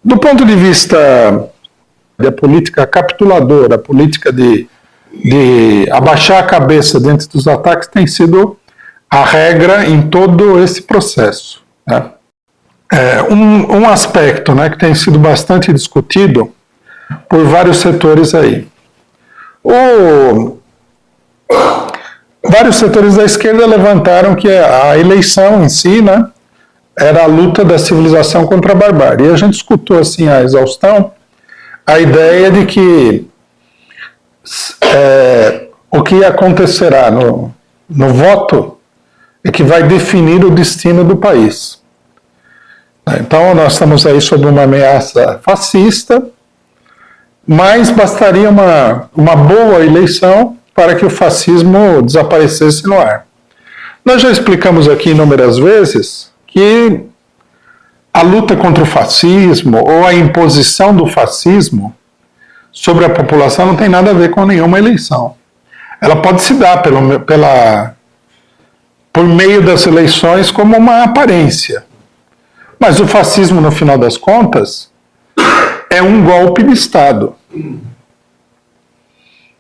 Do ponto de vista da política capituladora, a política de abaixar a cabeça diante dos ataques, tem sido a regra em todo esse processo, né? Um aspecto, né, que tem sido bastante discutido por vários setores aí. Vários setores da esquerda levantaram que a eleição em si, né, era a luta da civilização contra a barbárie. E a gente escutou assim a exaustão a ideia de que o que acontecerá no voto é que vai definir o destino do país. Então nós estamos aí sob uma ameaça fascista, mas bastaria uma boa eleição para que o fascismo desaparecesse no ar. Nós já explicamos aqui inúmeras vezes que a luta contra o fascismo ou a imposição do fascismo sobre a população não tem nada a ver com nenhuma eleição. Ela pode se dar por meio das eleições como uma aparência. Mas o fascismo, no final das contas, é um golpe de Estado.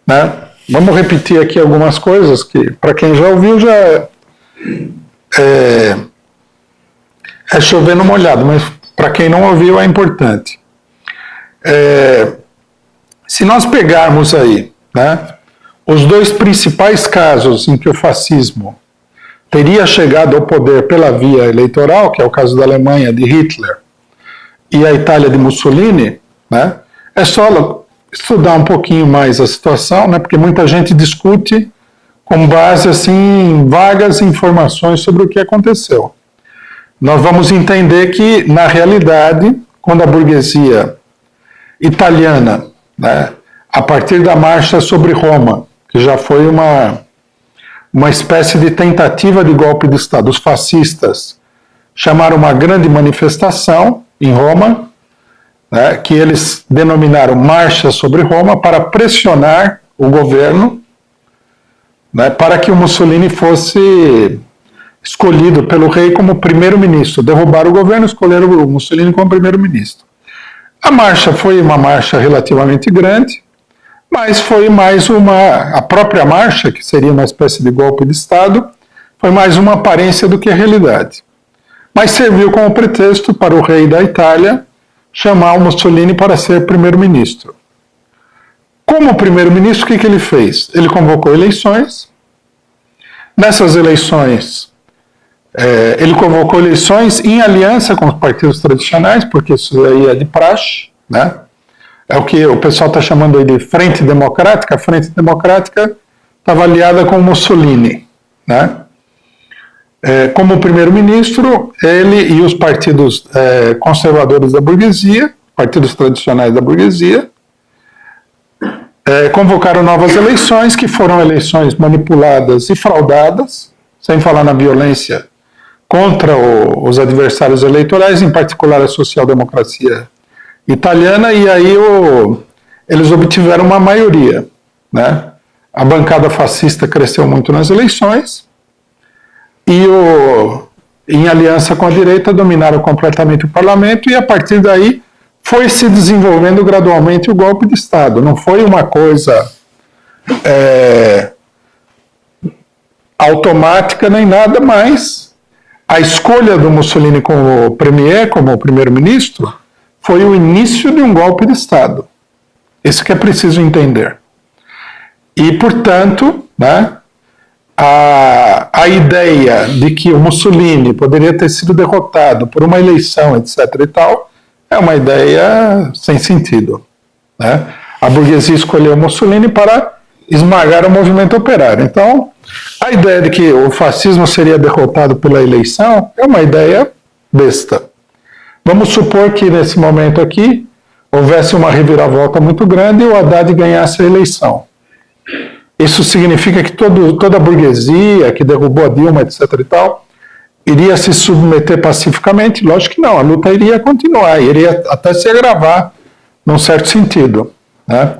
Né? Vamos repetir aqui algumas coisas que, para quem já ouviu, já é chover no molhado, mas para quem não ouviu é importante. Se nós pegarmos aí, né, os dois principais casos em que o fascismo teria chegado ao poder pela via eleitoral, que é o caso da Alemanha de Hitler e a Itália de Mussolini, né, é só estudar um pouquinho mais a situação, né, porque muita gente discute com base assim, em vagas informações sobre o que aconteceu. Nós vamos entender que, na realidade, quando a burguesia italiana, né, a partir da Marcha sobre Roma, que já foi uma espécie de tentativa de golpe de Estado, os fascistas chamaram uma grande manifestação em Roma, né, que eles denominaram Marcha sobre Roma, para pressionar o governo, né, para que o Mussolini fosse escolhido pelo rei como primeiro-ministro. Derrubaram o governo, escolheram o Mussolini como primeiro-ministro. A marcha foi uma marcha relativamente grande, mas foi mais a própria marcha, que seria uma espécie de golpe de Estado, foi mais uma aparência do que a realidade. Mas serviu como pretexto para o rei da Itália chamar o Mussolini para ser primeiro-ministro. Como primeiro-ministro, o que ele fez? Ele convocou eleições. Nessas eleições, ele convocou eleições em aliança com os partidos tradicionais, porque isso aí é de praxe, né? É o que o pessoal está chamando aí de Frente Democrática. A Frente Democrática estava aliada com Mussolini, né? Como primeiro-ministro, ele e os partidos conservadores da burguesia, partidos tradicionais da burguesia, convocaram novas eleições, que foram eleições manipuladas e fraudadas, sem falar na violência contra os adversários eleitorais, em particular a social-democracia italiana, e aí eles obtiveram uma maioria, né? A bancada fascista cresceu muito nas eleições, e em aliança com a direita dominaram completamente o parlamento, e a partir daí foi se desenvolvendo gradualmente o golpe de Estado. Não foi uma coisa automática nem nada, mas a escolha do Mussolini como premier, como primeiro-ministro, foi o início de um golpe de Estado. Isso que é preciso entender. E, portanto, né, a ideia de que o Mussolini poderia ter sido derrotado por uma eleição, etc. e tal, é uma ideia sem sentido, né? A burguesia escolheu Mussolini para esmagar o movimento operário. Então, a ideia de que o fascismo seria derrotado pela eleição é uma ideia besta. Vamos supor que, nesse momento aqui, houvesse uma reviravolta muito grande e o Haddad ganhasse a eleição. Isso significa que toda a burguesia que derrubou a Dilma, etc. e tal, iria se submeter pacificamente? Lógico que não, a luta iria continuar, iria até se agravar, num certo sentido, né?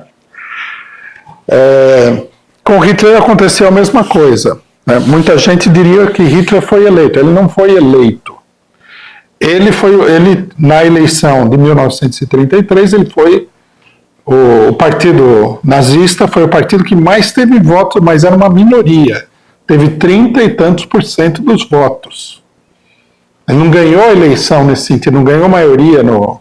Com Hitler aconteceu a mesma coisa, né? Muita gente diria que Hitler foi eleito. Ele não foi eleito. Ele na eleição de 1933, ele foi o partido nazista, foi o partido que mais teve votos, mas era uma minoria. Teve 30 e tantos % dos votos. Ele não ganhou a eleição nesse sentido, não ganhou maioria no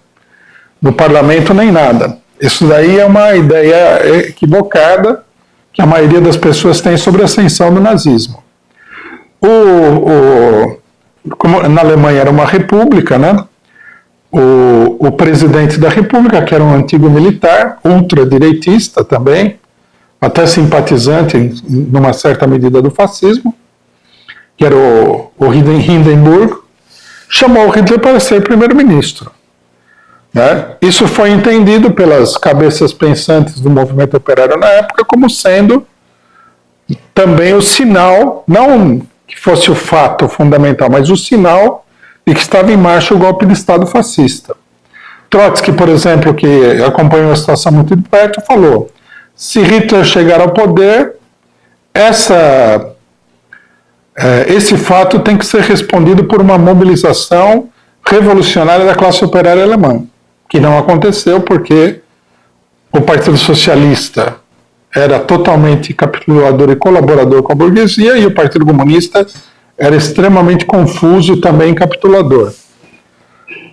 parlamento nem nada. Isso daí é uma ideia equivocada que a maioria das pessoas tem sobre a ascensão do nazismo. Como na Alemanha era uma república, né? O presidente da república, que era um antigo militar, ultradireitista também, até simpatizante, numa certa medida, do fascismo, que era o Hindenburg, chamou o Hitler para ser primeiro-ministro. Né? Isso foi entendido pelas cabeças pensantes do movimento operário na época como sendo também o sinal, não que fosse o fato fundamental, mas o sinal de que estava em marcha o golpe de Estado fascista. Trotsky, por exemplo, que acompanhou a situação muito de perto, falou: se Hitler chegar ao poder, esse fato tem que ser respondido por uma mobilização revolucionária da classe operária alemã, que não aconteceu porque o Partido Socialista era totalmente capitulador e colaborador com a burguesia e o Partido Comunista era extremamente confuso e também capitulador.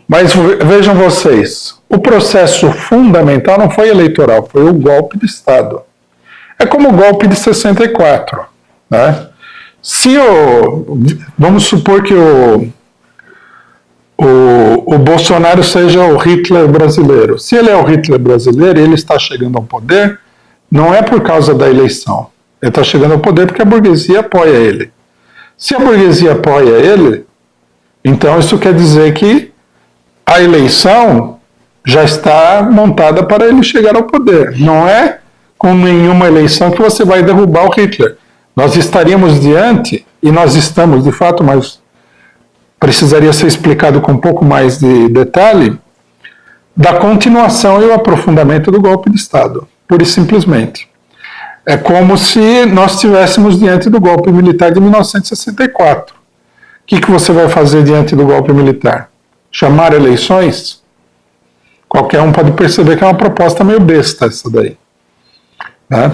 Mas vejam vocês, o processo fundamental não foi eleitoral, foi o golpe de Estado. É como o golpe de 64. Né? Vamos supor que o Bolsonaro seja o Hitler brasileiro. Se ele é o Hitler brasileiro e ele está chegando ao poder, não é por causa da eleição. Ele está chegando ao poder porque a burguesia apoia ele. Se a burguesia apoia ele, então isso quer dizer que a eleição já está montada para ele chegar ao poder. Não é com nenhuma eleição que você vai derrubar o Hitler. Nós estaríamos diante, e nós estamos de fato, mas precisaria ser explicado com um pouco mais de detalhe, da continuação e o aprofundamento do golpe de Estado, pura e simplesmente. É como se nós estivéssemos diante do golpe militar de 1964. O que você vai fazer diante do golpe militar? Chamar eleições? Qualquer um pode perceber que é uma proposta meio besta essa daí. Né?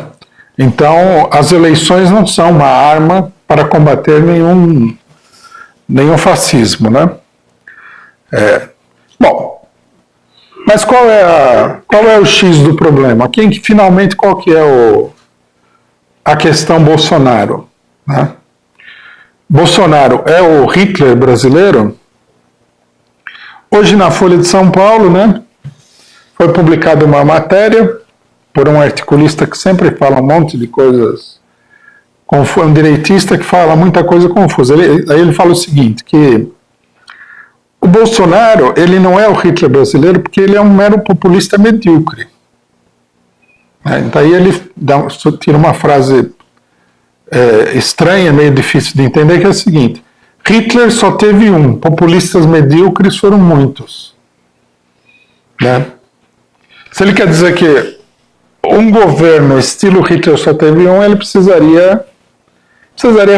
Então, as eleições não são uma arma para combater nenhum fascismo. Né? Bom, mas qual é o X do problema? Finalmente, qual que é a questão Bolsonaro? Né? Bolsonaro é o Hitler brasileiro? Hoje, na Folha de São Paulo, né, foi publicada uma matéria por um articulista que sempre fala um monte de coisas, um direitista que fala muita coisa confusa. Aí ele fala o seguinte, que o Bolsonaro, ele não é o Hitler brasileiro porque ele é um mero populista medíocre. Daí ele tira uma frase estranha, meio difícil de entender, que é o seguinte: Hitler só teve um, populistas medíocres foram muitos. Né? Se ele quer dizer que um governo estilo Hitler só teve um, ele precisaria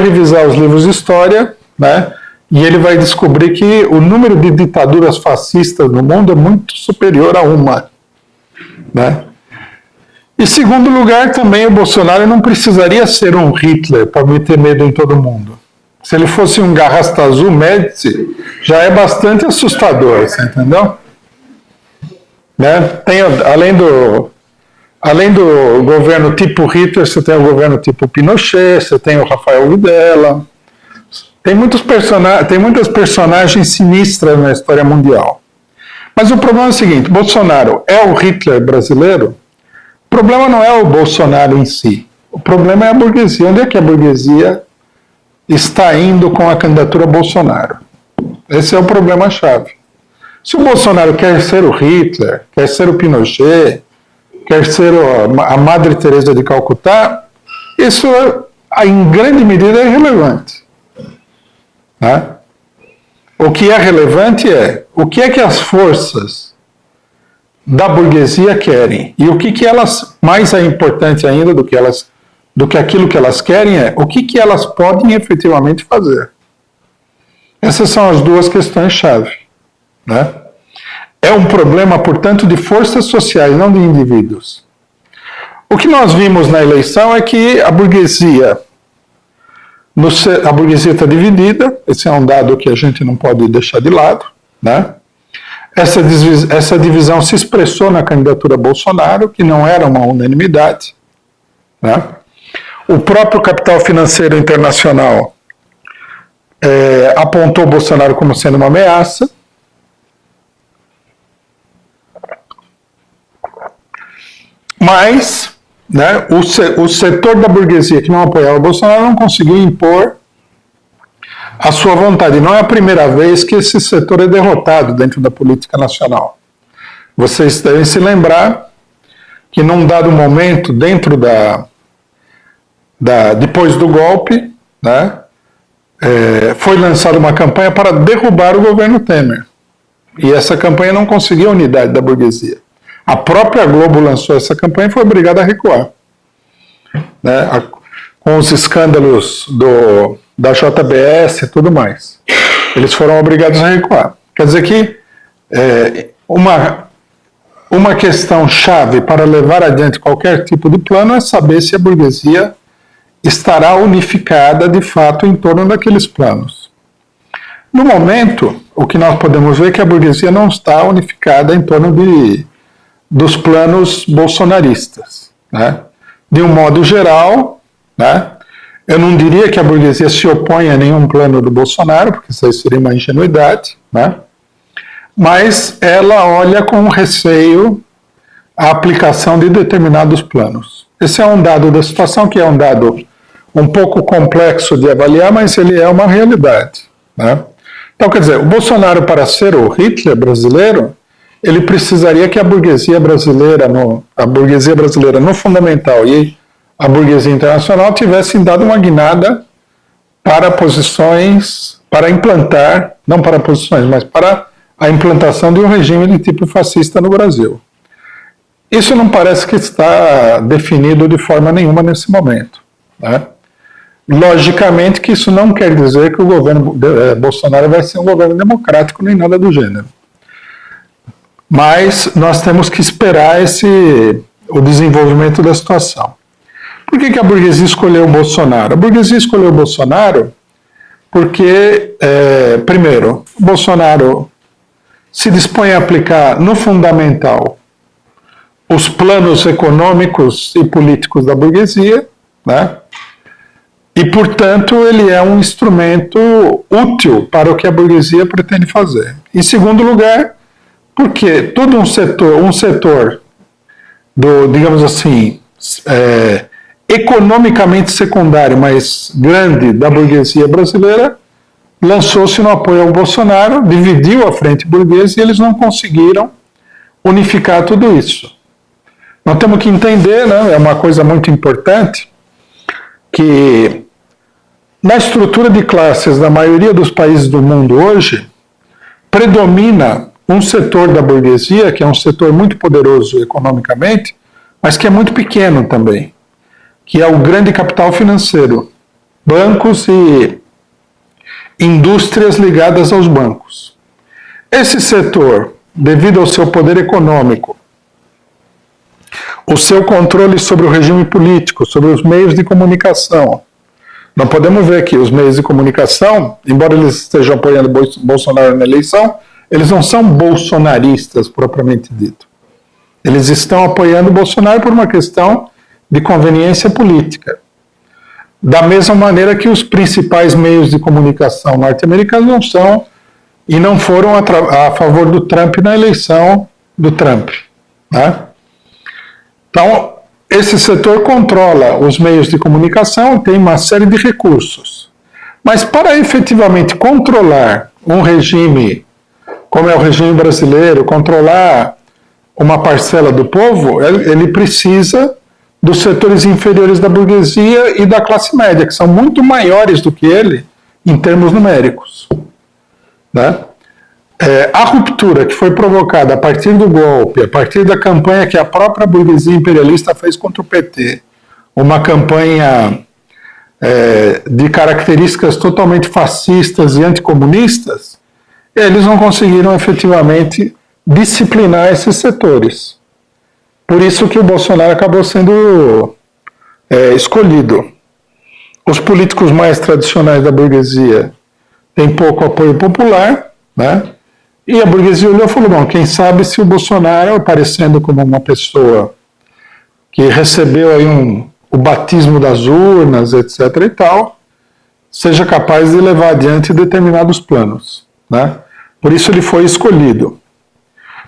revisar os livros de história, né? E ele vai descobrir que o número de ditaduras fascistas no mundo é muito superior a uma. Né? E, segundo lugar, também o Bolsonaro não precisaria ser um Hitler para meter medo em todo mundo. Se ele fosse um Garrastazu Médici, já é bastante assustador, você entendeu? Né? Tem, além do governo tipo Hitler, você tem o governo tipo Pinochet, você tem o Rafael Videla. Tem muitas personagens sinistras na história mundial. Mas o problema é o seguinte: Bolsonaro é o Hitler brasileiro? O problema não é o Bolsonaro em si. O problema é a burguesia. Onde é que a burguesia está indo com a candidatura Bolsonaro? Esse é o problema-chave. Se o Bolsonaro quer ser o Hitler, quer ser o Pinochet, quer ser a Madre Teresa de Calcutá, isso em grande medida é irrelevante. Né? O que é relevante é o que é que as forças da burguesia querem, e o que elas, mais é importante ainda do que aquilo que elas querem, é o que elas podem efetivamente fazer. Essas são as duas questões-chave. né? É um problema, portanto, de forças sociais, não de indivíduos. O que nós vimos na eleição é que a burguesia está dividida, esse é um dado que a gente não pode deixar de lado, né? Essa divisão se expressou na candidatura Bolsonaro, que não era uma unanimidade, né? O próprio capital financeiro internacional apontou Bolsonaro como sendo uma ameaça. Mas, né, o setor da burguesia que não apoiava Bolsonaro não conseguiu impor a sua vontade. Não é a primeira vez que esse setor é derrotado dentro da política nacional. Vocês devem se lembrar que num dado momento, dentro depois do golpe, né, foi lançada uma campanha para derrubar o governo Temer. E essa campanha não conseguiu a unidade da burguesia. A própria Globo lançou essa campanha e foi obrigada a recuar, né, com os escândalos da JBS e tudo mais. Eles foram obrigados a recuar. Quer dizer que uma questão chave para levar adiante qualquer tipo de plano é saber se a burguesia estará unificada de fato em torno daqueles planos. No momento, o que nós podemos ver é que a burguesia não está unificada em torno dos planos bolsonaristas, né? De um modo geral, né, eu não diria que a burguesia se opõe a nenhum plano do Bolsonaro, porque isso aí seria uma ingenuidade, né? Mas ela olha com receio a aplicação de determinados planos. Esse é um dado da situação, que é um dado um pouco complexo de avaliar, mas ele é uma realidade, né? Então, quer dizer, o Bolsonaro, para ser o Hitler brasileiro, ele precisaria que a burguesia brasileira no fundamental e a burguesia internacional tivessem dado uma guinada para posições, para implantar, não para posições, mas para a implantação de um regime de tipo fascista no Brasil. Isso não parece que está definido de forma nenhuma nesse momento, né? Logicamente que isso não quer dizer que o governo Bolsonaro vai ser um governo democrático nem nada do gênero. Mas nós temos que esperar o desenvolvimento da situação. Por que a burguesia escolheu o Bolsonaro? A burguesia escolheu o Bolsonaro porque, primeiro, o Bolsonaro se dispõe a aplicar no fundamental os planos econômicos e políticos da burguesia, né? E, portanto, ele é um instrumento útil para o que a burguesia pretende fazer. Em segundo lugar, porque todo um setor digamos assim, economicamente secundário, mas grande da burguesia brasileira, lançou-se no apoio ao Bolsonaro, dividiu a frente burguesa e eles não conseguiram unificar tudo isso. Nós temos que entender, né, é uma coisa muito importante, que na estrutura de classes da maioria dos países do mundo hoje, predomina um setor da burguesia, que é um setor muito poderoso economicamente, mas que é muito pequeno também, que é o grande capital financeiro, bancos e indústrias ligadas aos bancos. Esse setor, devido ao seu poder econômico, o seu controle sobre o regime político, sobre os meios de comunicação, não podemos ver que os meios de comunicação, embora eles estejam apoiando Bolsonaro na eleição, eles não são bolsonaristas propriamente dito. Eles estão apoiando Bolsonaro por uma questão de conveniência política. Da mesma maneira que os principais meios de comunicação norte-americanos não são e não foram a favor do Trump na eleição do Trump, né? Então, esse setor controla os meios de comunicação e tem uma série de recursos. Mas para efetivamente controlar um regime, como é o regime brasileiro, controlar uma parcela do povo, ele precisa dos setores inferiores da burguesia e da classe média, que são muito maiores do que ele em termos numéricos, né? A ruptura que foi provocada a partir do golpe, a partir da campanha que a própria burguesia imperialista fez contra o PT, uma campanha de características totalmente fascistas e anticomunistas, eles não conseguiram efetivamente disciplinar esses setores. Por isso que o Bolsonaro acabou sendo escolhido. Os políticos mais tradicionais da burguesia têm pouco apoio popular, né? E a burguesia olhou e falou, bom, quem sabe se o Bolsonaro, aparecendo como uma pessoa que recebeu aí o batismo das urnas, etc. e tal, seja capaz de levar adiante determinados planos, né? Por isso ele foi escolhido.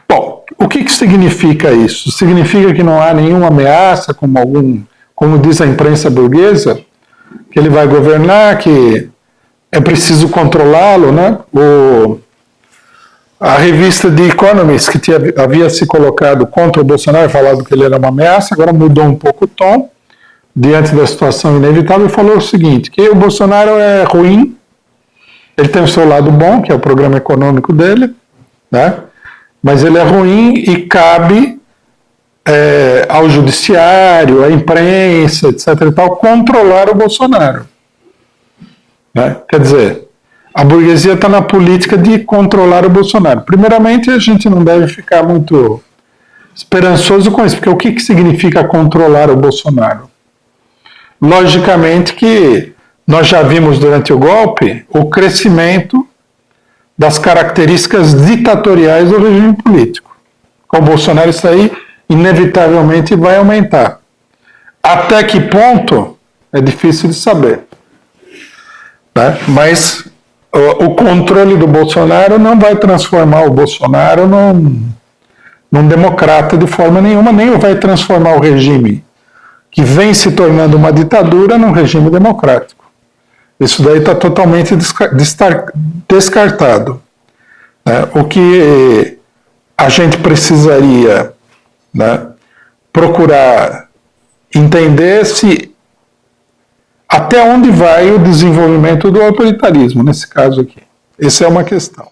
Bom, o que significa isso? Significa que não há nenhuma ameaça, como diz a imprensa burguesa, que ele vai governar, que é preciso controlá-lo, né? A revista The Economist, que havia se colocado contra o Bolsonaro, falado que ele era uma ameaça, agora mudou um pouco o tom, diante da situação inevitável, e falou o seguinte, que o Bolsonaro é ruim, ele tem o seu lado bom, que é o programa econômico dele, né? Mas ele é ruim e cabe ao judiciário, à imprensa, etc. e tal, controlar o Bolsonaro. Né? Quer dizer, a burguesia está na política de controlar o Bolsonaro. Primeiramente, a gente não deve ficar muito esperançoso com isso, porque o que significa controlar o Bolsonaro? Logicamente que nós já vimos durante o golpe o crescimento das características ditatoriais do regime político. Com o Bolsonaro isso aí inevitavelmente vai aumentar. Até que ponto é difícil de saber. Né? Mas o controle do Bolsonaro não vai transformar o Bolsonaro num democrata de forma nenhuma, nem vai transformar o regime que vem se tornando uma ditadura num regime democrático. Isso daí está totalmente descartado. O que a gente precisaria, né, procurar entender se até onde vai o desenvolvimento do autoritarismo, nesse caso aqui. Essa é uma questão.